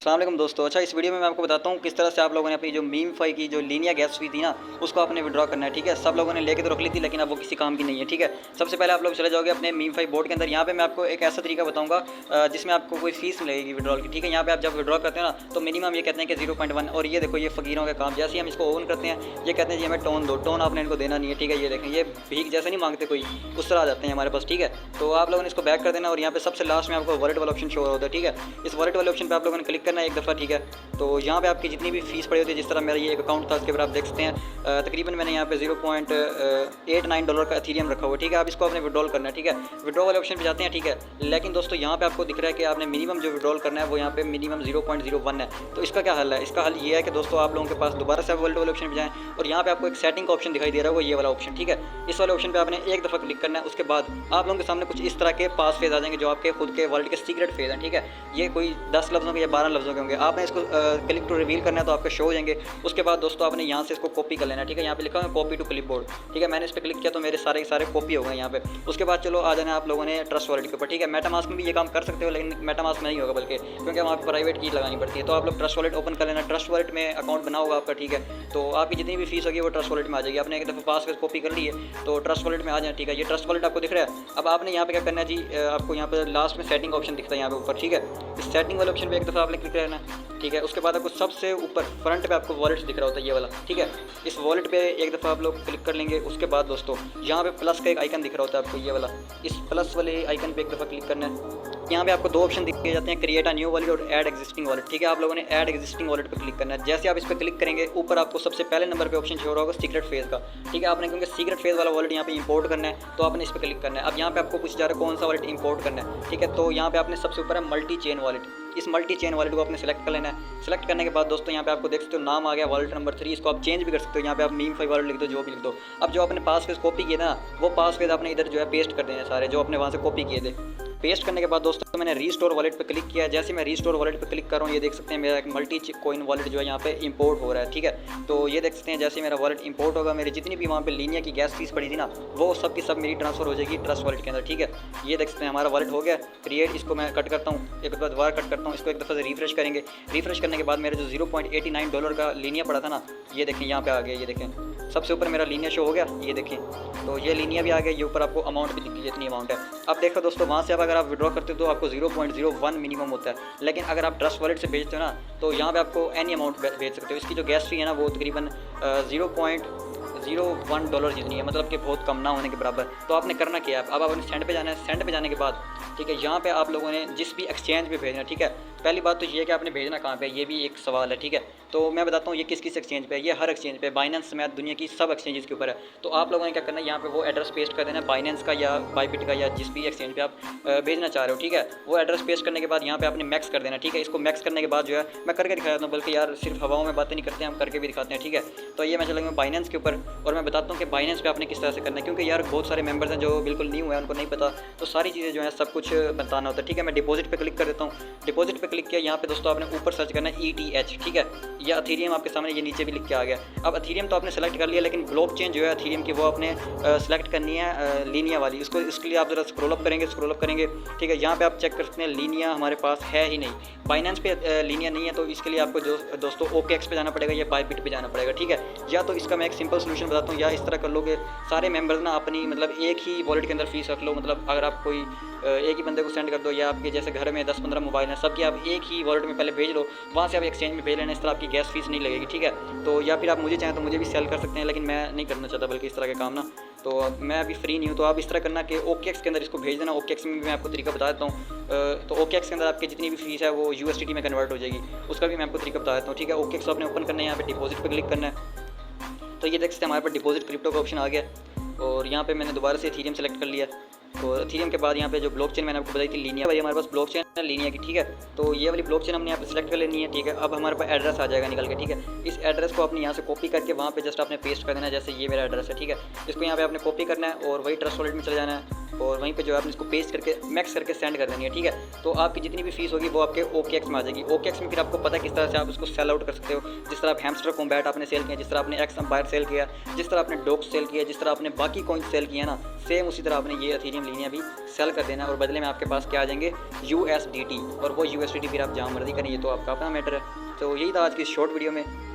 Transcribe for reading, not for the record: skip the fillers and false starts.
अस्सलाम वालेकुम दोस्तों। अच्छा, इस वीडियो में मैं आपको बताता हूँ किस तरह से आप लोगों ने अपनी जो मीमफाई की जो लीनिया गैस फी थी ना, उसको आपने विड्रॉ करना है। ठीक है, सब लोगों ने लेके तो रख ली थी, लेकिन अब वो किसी काम की नहीं है। ठीक है, सबसे पहले आप लोग चले जाओगे अपने मीमफाई बोर्ड के अंदर। यहाँ पे मैं आपको एक ऐसा तरीका बताऊँगा जिसमें आपको कोई फीस नहीं लगेगी विड्रॉल की। ठीक है, यहाँ पे आप जब विड्रॉ करते हैं ना, तो मिनिमम ये कहते हैं कि 0.1। और ये देखो, ये फ़कीरों का काम। जैसे ही हम इसको ओन करते हैं, ये कहते हैं जी हमें टोन दो। टोन आपने इनको देना नहीं है। ठीक है, ये देखें, ये भीख जैसे नहीं मांगते कोई, उस तरह आ जाते हैं हमारे पास। ठीक है, तो आप लोगों ने इसको बैक कर देना और यहाँ पे सबसे लास्ट में आपको वॉलेट वाला ऑप्शन शो होता है। ठीक है, इस वॉलेट वाले ऑप्शन पे आप लोगों ने क्लिक करना है एक दफ़ा। ठीक है, तो यहाँ पे आपकी जितनी भी फीस पड़ी होती है, जिस तरह मेरा ये एक अकाउंट था, उसके ऊपर आप देख सकते हैं तकरीबन मैंने यहाँ पे $0.89 का एथीरियम रखा हुआ है। ठीक है, आप इसको आपने विड्रॉल करना है। ठीक है, विड्रॉ वाले ऑप्शन पे जाते हैं। ठीक है, लेकिन दोस्तों यहाँ पे आपको दिख रहा है कि आपने मिनिमम जो विड्रॉल करना है वो यहाँ पे मिनिमम 0.01 है। तो इसका क्या हल है? इसका हल ये है कि दोस्तों आप लोगों के पास दोबारा से वॉलेट वाले ऑप्शन पे जाएँ और यहाँ पे आपको एक सेटिंग का ऑप्शन दिखाई दे रहा है, वो ये वाला ऑप्शन। ठीक है, इस वाले ऑप्शन पे आपने एक दफ़ा क्लिक करना है। उसके बाद आप लोगों के सामने कुछ इस तरह के पास फेज आ जाएंगे जो आपके खुद के वॉलेट के सीक्रेट फेज हैं। ठीक है, ये कोई 10 लफ्ज़ों के या 12 लफ्ज़ों के होंगे। आपने इसको क्लिक टू रिवील करना है तो आपके शो हो जाएंगे। उसके बाद दोस्तों आपने यहाँ से इसको कॉपी कर लेना है। ठीक है, यहाँ पे लिखा है कॉपी टू क्लिपबोर्ड। ठीक है, मैंने इस पर क्लिक किया तो मेरे सारे कॉपी हो गए यहाँ पे। उसके बाद चलो आ जाना आप लोगों ने ट्रस्ट वॉलेट के ऊपर। ठीक है, मेटामास्क में भी ये काम कर सकते हो, लेकिन मेटामास्क में नहीं होगा, बल्कि क्योंकि वहाँ पर प्राइवेट की लगानी पड़ती है। तो आप लोग ट्रस्ट वॉलेट ओपन कर लेना। ट्रस्ट वॉलेट में अकाउंट बना होगा आपका। ठीक है, तो आपकी जितनी भी फीस होगी वो ट्रस्ट वॉलेट में आ जाएगी। आपने एक दफ़ा पासवर्ड कॉपी कर ली है तो ट्रस्ट वॉलेट में आ जाए। ठीक है, ये ट्रस्ट वॉलेट आपको दिख रहा है। अब आपने यहाँ पे क्या करना है जी, आपको यहाँ पर लास्ट में सेटिंग ऑप्शन दिखता है यहाँ पे ऊपर। ठीक है, इस सेटिंग वाले ऑप्शन पे एक दफ़ा आपने क्लिक करना है। ठीक है, उसके बाद आपको सबसे ऊपर फ्रंट पे आपको वॉलेट दिख रहा होता है ये वाला। ठीक है, इस वॉलेट पे एक दफ़ा आप लोग क्लिक कर लेंगे। उसके बाद दोस्तों यहाँ पे प्लस का एक आइकन दिख रहा होता है आपको ये वाला। इस प्लस वाले आइकन पे एक दफ़ा क्लिक करना है। यहाँ पे आपको दो ऑप्शन दिए जाते हैं, क्रिएट अ न्यू वॉलेट और ऐड एग्जिस्टिंग वॉलेट। ठीक है, आप लोगों ने ऐड एग्जिस्टिंग वॉलेट पे क्लिक करना है। जैसे आप इस पर क्लिक करेंगे, ऊपर आपको सबसे पहले नंबर पे ऑप्शन शो हो रहा होगा सीक्रेट फेज का। ठीक है, आपने क्योंकि सीक्रेट फेज वाला वॉलेट यहाँ पे इंपोर्ट करना है तो आपने इस पर क्लिक करना है। अब यहाँ पे आपको पूछ जा रहा है कौन सा वॉलेट इंपोर्ट करना है। ठीक है, तो यहाँ पे आपने सबसे ऊपर है मल्टी चेन वॉलेट। इस मल्टी चेन वॉलेट को आपने सेलेक्ट कर लेना है। सेलेक्ट करने के बाद दोस्तों यहाँ पे आपको देख सकते हो नाम आ गया वॉलेट नंबर 3। इसको आप चेंज भी कर सकते हो। यहाँ पे आप मीमफाई वॉलेट लिख दो, जो भी लिख दो। अब जो आपने पासवर्ड कॉपी किए ना, वो पासवर्ड आपने इधर जो है पेस्ट कर देना है सारे, जो आपने वहाँ से कॉपी किए थे। पेस्ट करने के बाद दोस्तों मैंने रीस्टोर वॉलेट पे क्लिक किया। जैसे मैं रीस्टोर वॉलेट पे क्लिक कर रहा हूँ, ये देख सकते हैं मेरा एक मल्टी कॉइन वॉलेट जो है यहाँ पे इंपोर्ट हो रहा है। ठीक है, तो ये देख सकते हैं जैसे मेरा वॉलेट इंपोर्ट होगा, मेरी जितनी भी वहाँ पे लीनिया की गैस फीस पड़ी थी ना, वो सब की सब मेरी ट्रांसफर हो जाएगी ट्रस्ट वॉलेट के अंदर। ठीक है, ये देख सकते हैं हमारा वॉलेट हो गया क्रिएट। इसको मैं कट करता हूँ, एक बार दोबारा कट करता हूँ। इसको एक दफ़ा से रिफ्रेश करेंगे। रिफ्रेश करने के बाद मेरे जो $0.89 का लीनिया पड़ा था ना, ये देखें यहाँ पे आ गया। ये देखें सबसे ऊपर मेरा लीनिया शो हो गया। ये देखें, तो ये लीनिया भी आ गया। ये ऊपर आपको अमाउंट भी दिखी जितनी अमाउंट है। अब देखो दोस्तों, वहाँ से अब अगर आप विड्रॉ करते हो तो आपको 0.01 मिनिमम होता है, लेकिन अगर आप ट्रस्ट वॉलेट से भेजते हो ना, तो यहाँ पे आपको एनी अमाउंट भेज सकते हो। इसकी जो गैस फी है ना, वो तकरीबन $0.01 जितनी है, मतलब कि बहुत कम ना होने के बराबर। तो आपने करना क्या है, अब आपने सेंड पे जाना है। सेंड पे जाने के बाद ठीक है, यहाँ पे आप लोगों ने जिस भी एक्सचेंज पे भेजना है। ठीक है, पहली बात तो ये है कि आपने भेजना कहाँ पे है, ये भी एक सवाल है। ठीक है, तो मैं बताता हूँ ये किस किस एक्सचेंज पे है। ये हर एक्सचेंज पे, बाइनेंस समेत दुनिया की सब एक्सचेंजेस के ऊपर है। तो आप लोगों ने क्या करना है, यहाँ पे वो एड्रेस पेस्ट कर देना है, बाइनेंस का या बाईबिट का या जिस भी एक्सचेंज पे आप भेजना चाह रहे हो। ठीक है, वो एड्रेस पेस्ट करने के बाद यहाँ पे आपने मैक्स कर देना। ठीक है, इसको मैक्स करने के बाद जो है मैं करके दिखा देता हूँ, बल्कि यार सिर्फ हवाओं में बातें नहीं करते हैं, हम करके भी दिखाते हैं। ठीक है, तो ये मैं चलेंगे बाइनेंस के ऊपर और मैं बताता हूँ कि बाइनेंस पे आपने किस तरह से करना है, क्योंकि यार बहुत सारे मेंबर्स हैं जो बिल्कुल न्यू है, उनको नहीं पता। तो सारी चीज़ें जो है सब कुछ बताना होता है। ठीक है, मैं डिपॉजिट पे क्लिक कर देता हूँ। डिपॉजिट पे क्लिक किया, यहाँ पे दोस्तों आपने ऊपर सर्च करना है ETH। ठीक है, या एथीरियम आपके सामने ये नीचे भी लिख के आ गया। अब एथीरियम तो आपने सेलेक्ट कर लिया, लेकिन ब्लॉकचेन जो है एथीरियम की, वो आपने सेलेक्ट करनी है लीनिया वाली। इसके लिए आप जरा स्क्रॉल अप करेंगे। ठीक है, यहाँ पे आप चेक कर सकते हैं लीनिया हमारे पास है ही नहीं। बाइनेंस पे लीनिया नहीं है, तो इसके लिए आपको जो दोस्तों OKX पे जाना पड़ेगा या बाईबिट पे जाना पड़ेगा। ठीक है, या तो इसका मैं एक सिंपल सोल्यूशन बताता हूँ, या इस तरह कर लो कि सारे मेंबर्स ना अपनी मतलब एक ही वॉलेट के अंदर फीस रख लो। मतलब अगर आप कोई एक ही बंदे को सेंड कर दो, या आपके जैसे घर में 10-15 मोबाइल हैं, सबकी आप एक ही वॉलेट में पहले भेज लो, वहाँ से आप एक्सचेंज में भेज लेना। इस तरह आपकी गैस फीस नहीं लगेगी। ठीक है, तो या फिर आप मुझे चाहें तो मुझे भी सेल कर सकते हैं, लेकिन मैं नहीं करना चाहता बल्कि इस तरह के काम ना, तो मैं अभी फ्री नहीं हूँ। तो आप इस तरह करना कि OKX के अंदर इसको भेज देना। OKX में भी मैं आपको तरीका बता देता हूँ। तो OKX के अंदर आपकी जितनी भी फीस है वो USDT में कन्वर्ट हो जाएगी, उसका भी मैं आपको तरीका बता देता हूँ। ठीक है, OKX आपने ओपन करना है, यहाँ पे डिपॉजिट पे क्लिक करना है। तो ये देख सकते हैं हमारे पास डिपॉजिट क्रिप्टो का ऑप्शन आ गया, और यहाँ पे मैंने दोबारा से एथीरियम सेलेक्ट कर लिया। और एथीरियम के बाद यहाँ पे जो ब्लॉकचेन मैंने आपको बताई थी लीनिया वाली, हमारे पास ब्लॉकचेन है लीनिया की। ठीक है, तो ये वाली ब्लॉकचेन हमने यहाँ पे सिलेक्ट कर लेनी है। ठीक है, अब हमारे पास एड्रेस आ जाएगा निकल के। ठीक है, इस एड्रेस को आपने यहाँ से कॉपी करके वहाँ पे जस्ट आपने पेस्ट कर देना है। जैसे ये मेरा एड्रेस है। ठीक है, इसको यहाँ पे आपने कॉपी करना है और वही ट्रस्ट वॉलेट में चले जाना है। और वहीं पे जो है आपने इसको पेस्ट करके मैक्स करके सेंड कर देनी है, ठीक है। तो आपकी जितनी भी फीस होगी वो आपके OKX में आ जाएगी। OKX में फिर आपको पता है किस तरह से आप उसको सेल आउट कर सकते हो। जिस तरह आप हैमस्टर कॉम्बैट आपने सेल किया, जिस तरह आपने एक्स एम्पायर सेल किया, जिस तरह आपने डॉग सेल किया, जिस तरह आपने बाकी कॉइन सेल किया ना, सेम उसी तरह आपने ये एथेरियम लीनिया भी सेल कर देना और बदले में आपके पास क्या आ जाएंगे USDT, और वो USDT फिर आप जहाँ मर्जी करें, ये तो आपका अपना मैटर है। तो यही था आज की शॉर्ट वीडियो में।